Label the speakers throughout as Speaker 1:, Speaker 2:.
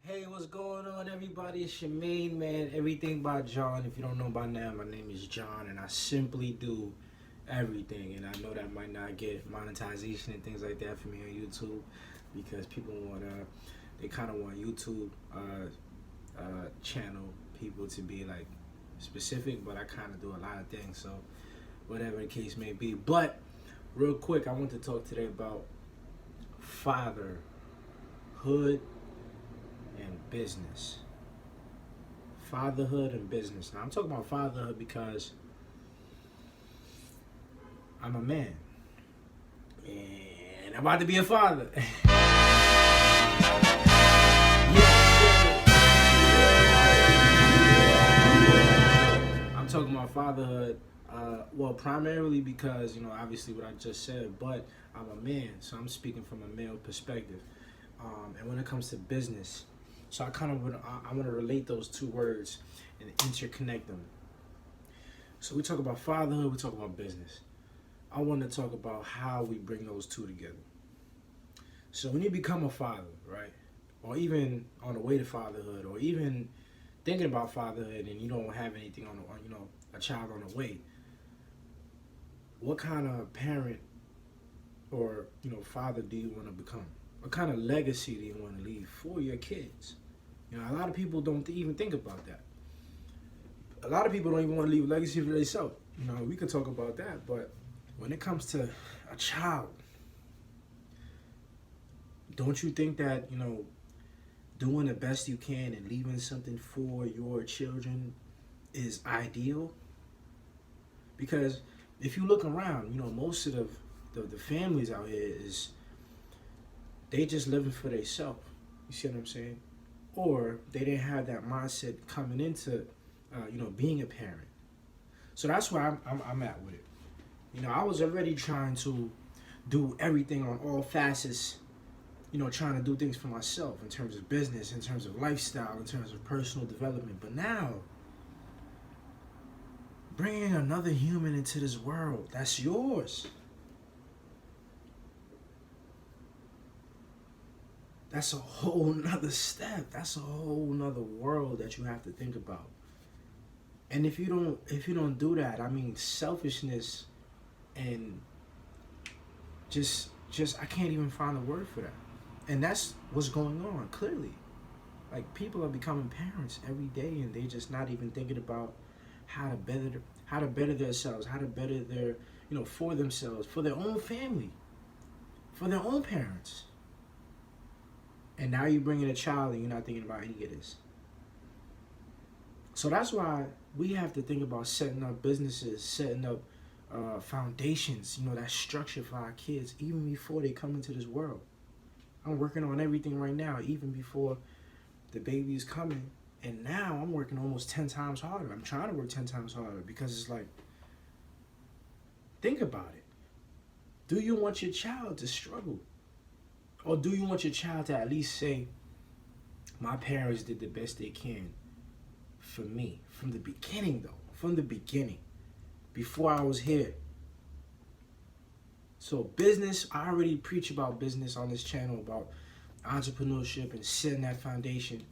Speaker 1: Hey, what's going on, everybody? It's your main man, Everything by John. If you don't know by now, my name is John, and I simply do everything. And I know that might not get monetization and things like that for me on YouTube because people they kind of want YouTube channel people to be like specific, but I kind of do a lot of things, so whatever the case may be. But real quick, I want to talk today about fatherhood and business. Fatherhood and business. Now I'm talking about fatherhood because I'm a man and I'm about to be a father. I'm talking about fatherhood. Well, primarily because obviously what I just said, but I'm a man, so I'm speaking from a male perspective. And when it comes to business, so I want to relate those two words and interconnect them. So we talk about fatherhood, we talk about business. I want to talk about how we bring those two together. So when you become a father, right, or even on the way to fatherhood, or even thinking about fatherhood, and you don't have anything on a child on the way, what kind of parent or father do you want to become? What kind of legacy do you want to leave for your kids? A lot of people don't even think about that. A lot of people don't even want to leave a legacy for themselves. We could talk about that, but when it comes to a child, don't you think that, doing the best you can and leaving something for your children is ideal? Because if you look around, most of the families out here they just living for themselves. You see what I'm saying? Or they didn't have that mindset coming into, being a parent. So that's where I'm at with it. I was already trying to do everything on all facets, trying to do things for myself in terms of business, in terms of lifestyle, in terms of personal development. But now, bringing another human into this world, that's yours. That's a whole nother step. That's a whole nother world that you have to think about. And if you don't do that, I mean, selfishness and just I can't even find a word for that. And that's what's going on, clearly. Like, people are becoming parents every day, and they're just not even thinking about how to better themselves, how to better their, for themselves, for their own family, for their own parents. And now you're bringing a child and you're not thinking about any of this. So that's why we have to think about setting up businesses, setting up foundations, that structure for our kids, even before they come into this world. I'm working on everything right now, even before the baby is coming. And now I'm working almost 10 times harder. I'm trying to work 10 times harder because it's like, think about it. Do you want your child to struggle? Or do you want your child to at least say, my parents did the best they can for me? From the beginning, though. From the beginning. Before I was here. So business, I already preach about business on this channel, about entrepreneurship and setting that foundation.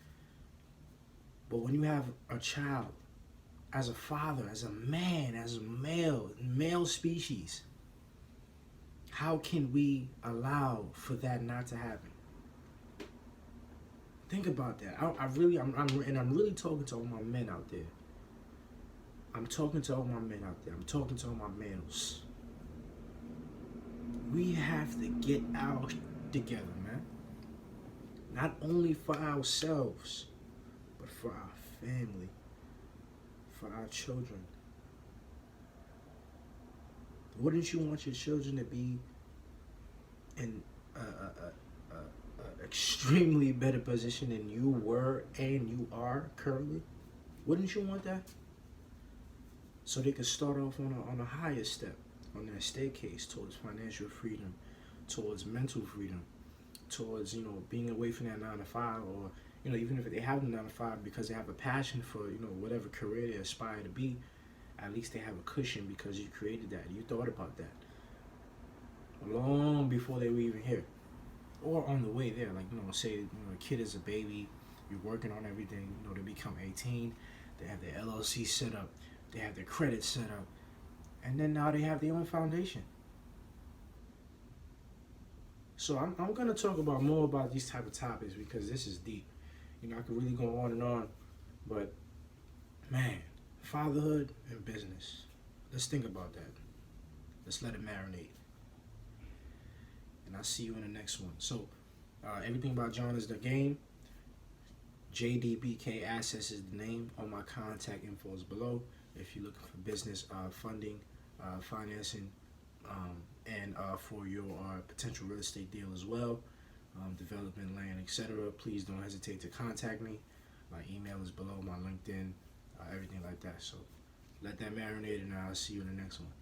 Speaker 1: But when you have a child, as a father, as a man, as a male species, how can we allow for that not to happen? Think about that. I'm really talking to all my men out there. I'm talking to all my men out there. I'm talking to all my males. We have to get out together, man. Not only for ourselves, but for our family, for our children. Wouldn't you want your children to be in a extremely better position than you were and you are currently? Wouldn't you want that? So they could start off on a higher step on their staircase towards financial freedom, towards mental freedom, towards being away from that 9 to 5, or even if they have a 9 to 5 because they have a passion for whatever career they aspire to be. At least they have a cushion because you created that. You thought about that long before they were even here, or on the way there. Like say a kid is a baby, You're working on everything. You know, they become 18. They have their LLC set up. They have their credit set up. And then now they have their own foundation. So I'm going to talk about more about these type of topics because this is deep. You know, I could really go on and on. But, man, fatherhood and business. Let's think about that. Let's let it marinate. And I'll see you in the next one. So, everything about John is the game. JDBK Assets is the name. All my contact info is below. If you're looking for business funding, financing, and for your potential real estate deal as well, development, land, etc., please don't hesitate to contact me. My email is below, my LinkedIn, everything like that. So let that marinate, and I'll see you in the next one.